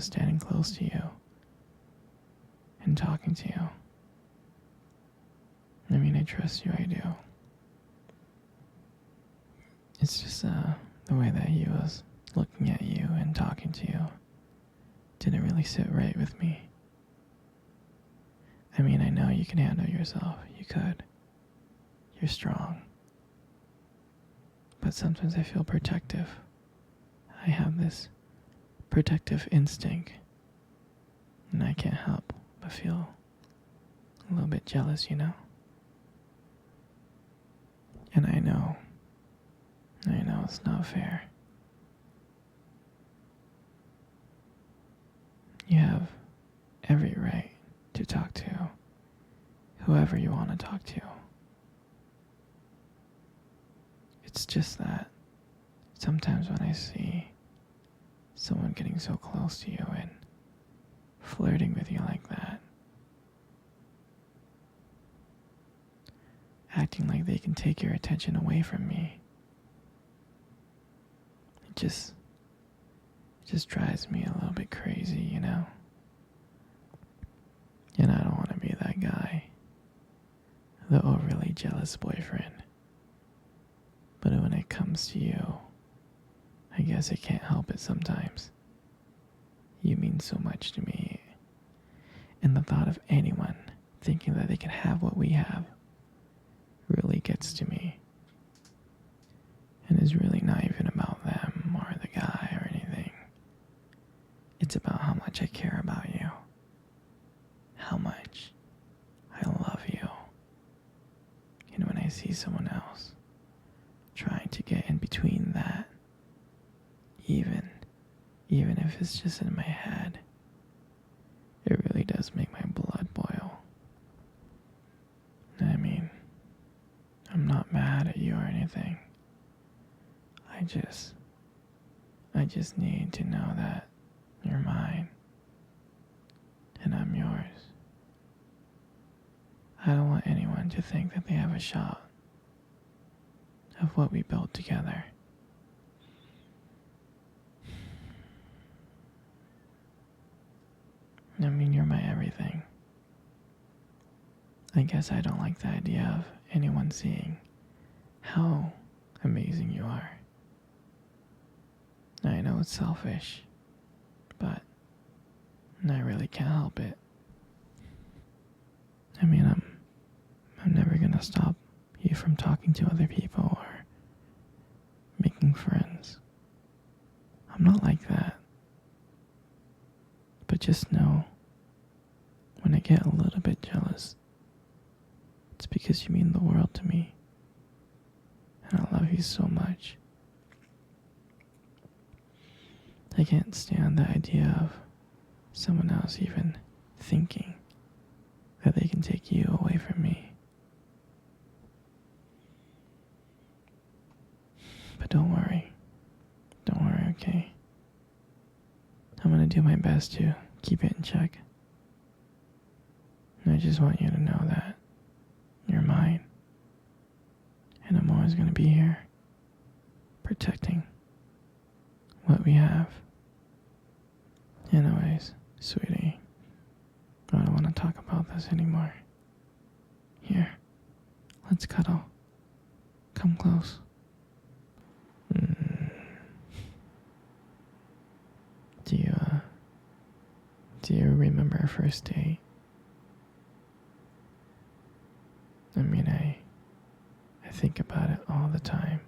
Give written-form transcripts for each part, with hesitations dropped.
with standing close to you and talking to you. I mean, I trust you, I do. It's just the way that he was looking at you and talking to you didn't really sit right with me. I mean, I know you can handle yourself. You could. You're strong. But sometimes I feel protective. I have this protective instinct. And I can't help but feel a little bit jealous, you know? And I know it's not fair. You have every right to talk to whoever you want to talk to. It's just that sometimes when I see someone getting so close to you and flirting with you like that, acting like they can take your attention away from me, it just drives me a little bit crazy, you know? And I don't want to be that guy, the overly jealous boyfriend. But when it comes to you, I guess I can't help it sometimes. You mean so much to me. And the thought of anyone thinking that they can have what we have really gets to me. And it's really not even about them or the guy or anything. It's about how much I care about you. How much I love you. And when I see someone else trying to get in between that, even if it's just in my head, it really does make my blood boil. I mean, I'm not mad at you or anything. I just need to know that you're mine and I'm yours. I don't want anyone to think that they have a shot of what we built together. I mean, you're my everything. I guess I don't like the idea of anyone seeing how amazing you are. I know it's selfish, but I really can't help it. I mean, I'm never gonna stop you from talking to other people or making friends. I'm not like that. But just know, when I get a little bit jealous, it's because you mean the world to me. And I love you so much. I can't stand the idea of someone else even thinking that they can take you away from me. But don't worry, okay? I'm gonna do my best to keep it in check. And I just want you to know that you're mine. And I'm always gonna be here, protecting what we have. Anyways, sweetie, I don't want to talk about this anymore. Here, let's cuddle. Come close. Do you remember our first date? I mean, I think about it all the time.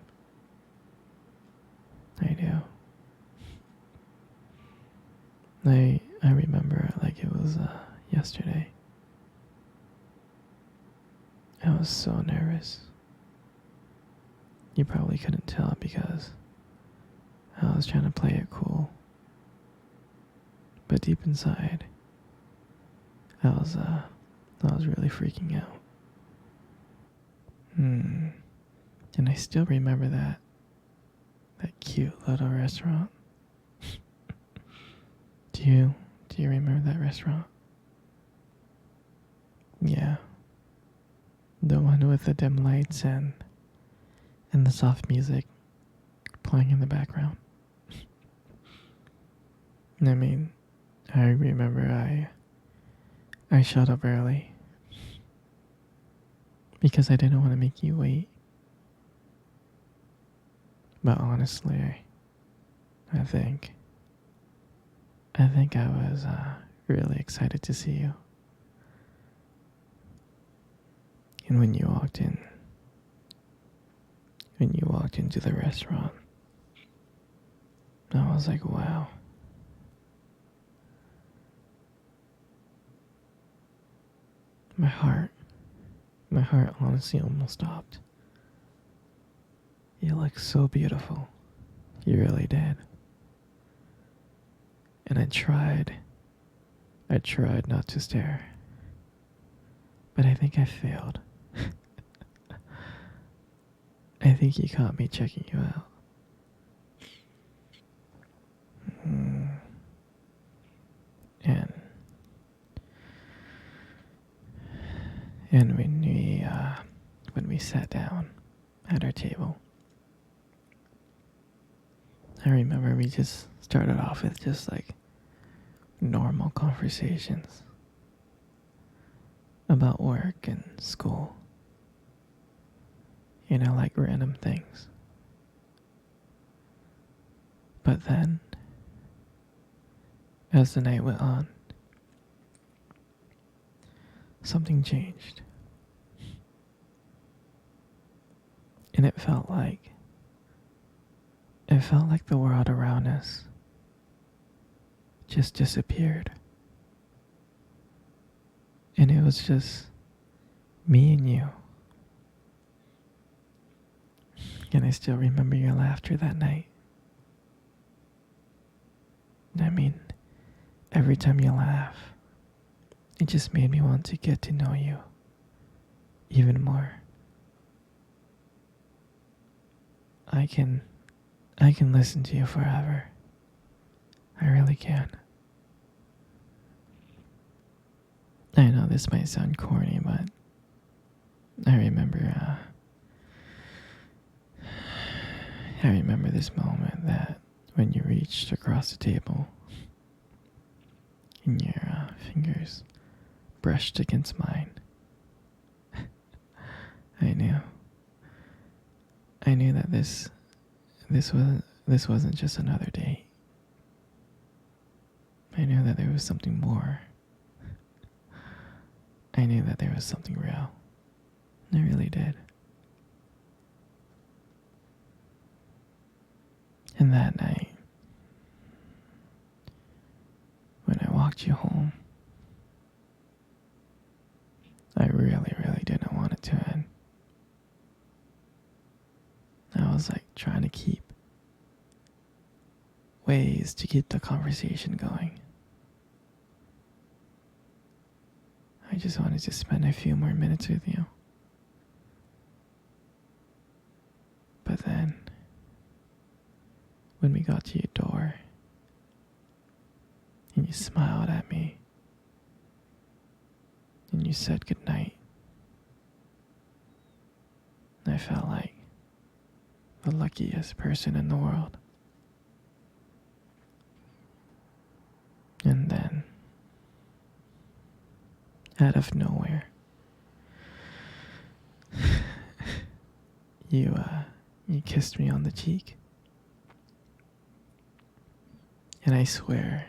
I do. I remember it like it was yesterday. I was so nervous. You probably couldn't tell because I was trying to play it cool. But deep inside, I was really freaking out. And I still remember that cute little restaurant. Do you remember that restaurant? Yeah. The one with the dim lights and the soft music playing in the background. I mean, I remember I showed up early because I didn't want to make you wait. But honestly, I think I think I was really excited to see you. And when you walked into the restaurant, I was like, wow. My heart, my heart honestly almost stopped. You look so beautiful. You really did. And I tried not to stare. But I think I failed. I think you caught me checking you out. Mm. And and when we sat down at our table, I remember we just started off with just like normal conversations about work and school. You know, like random things. But then, as the night went on, something changed. And it felt like the world around us just disappeared. And it was just me and you. And I still remember your laughter that night. I mean, every time you laugh, it just made me want to get to know you even more. I can listen to you forever. I really can. I know this might sound corny, but I remember this moment that when you reached across the table and your fingers brushed against mine. I knew that this wasn't just another date. I knew that there was something more. I knew that there was something real. I really did. And that night, when I walked you home, I really, really didn't want it to end. I was like trying to keep ways to keep the conversation going. I just wanted to spend a few more minutes with you. But then, when we got to your door, and you smiled at me, and you said goodnight, I felt like the luckiest person in the world. And then, out of nowhere, you kissed me on the cheek. And I swear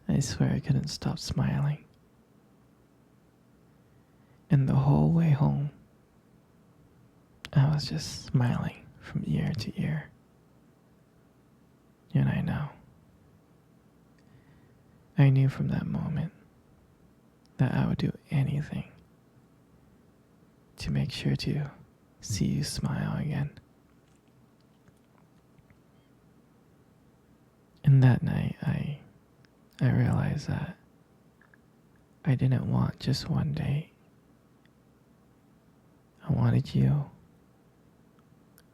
I couldn't stop smiling. And the whole way home, I was just smiling from ear to ear. And I knew from that moment that I would do anything to make sure to see you smile again. And that night, I realized that I didn't want just one date. I wanted you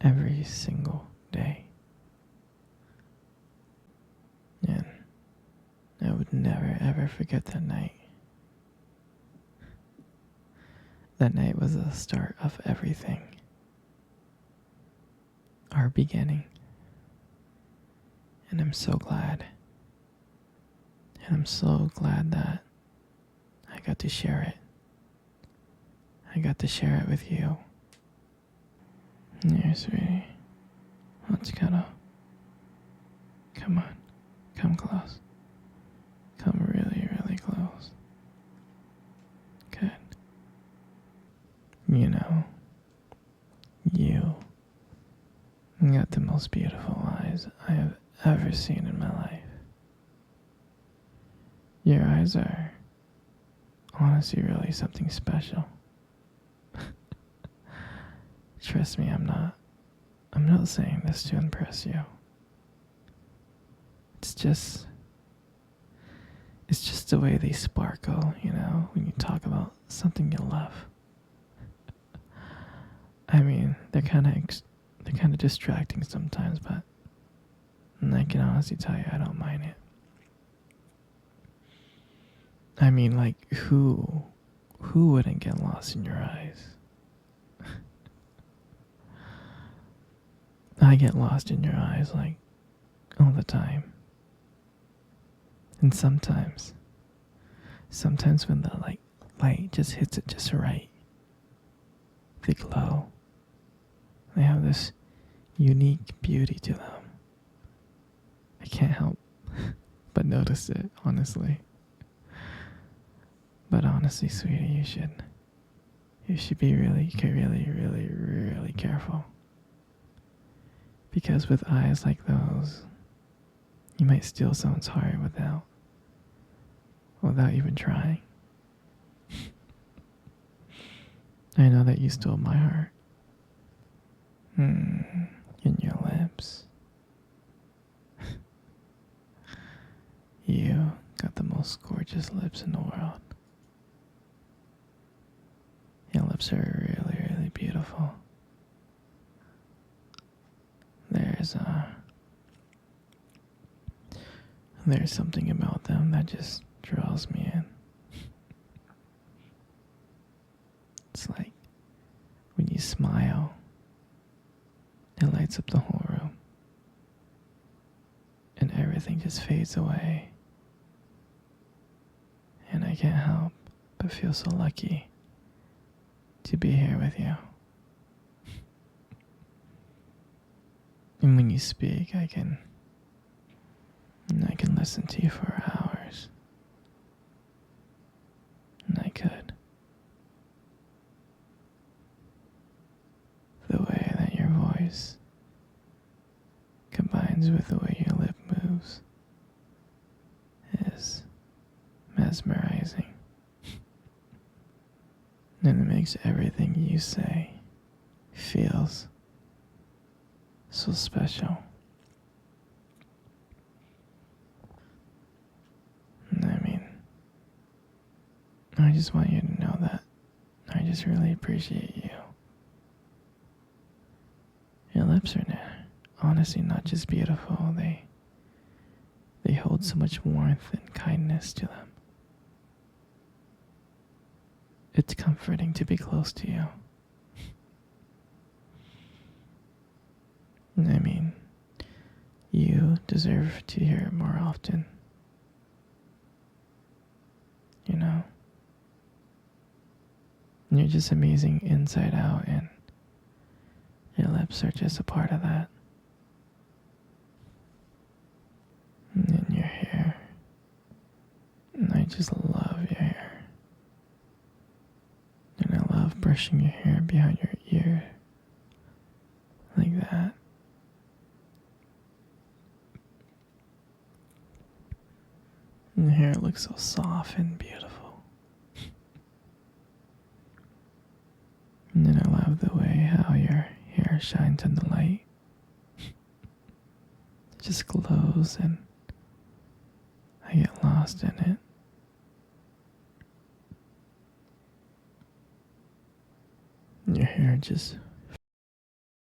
every single day. And I would never ever forget that night. That night was the start of everything. Our beginning. And I'm so glad And I'm so glad that I got to share it. I got to share it with you. Here, sweetie. Let's cuddle. Come on. Come close. Come really, really close. Good. You know, you got the most beautiful eyes I have ever seen in my life. Your eyes are honestly really something special. Trust me, I'm not saying this to impress you. It's just the way they sparkle, you know, when you talk about something you love. I mean, they're kind of distracting sometimes, but I can honestly tell you I don't mind it. I mean, like, who wouldn't get lost in your eyes? I get lost in your eyes, like, all the time. And sometimes when the light just hits it just right, they glow. They have this unique beauty to them. I can't help but notice it, honestly. But honestly, sweetie, you should be really, really, really, really careful. Because with eyes like those, you might steal someone's heart without even trying. I know that you stole my heart. In your lips. You got the most gorgeous lips in the world. Your lips are really, really beautiful. There's something about them that just draws me in. It's like when you smile, it lights up the whole room. And everything just fades away. And I can't help but feel so lucky to be here with you. And when you speak, I can listen to you for hours. And I could. The way that your voice combines with the way your lip moves is mesmerizing. And it makes everything you say feels so special. I mean, I just want you to know that I just really appreciate you. Your lips are honestly not just beautiful, they hold so much warmth and kindness to them. It's comforting to be close to you. I mean, you deserve to hear it more often. You know? And you're just amazing inside out, and your lips are just a part of that. And then your hair. And I just love your hair. And I love brushing your hair behind your ear. Like that. And your hair looks so soft and beautiful. And then I love the way how your hair shines in the light. It just glows and I get lost in it. Your hair just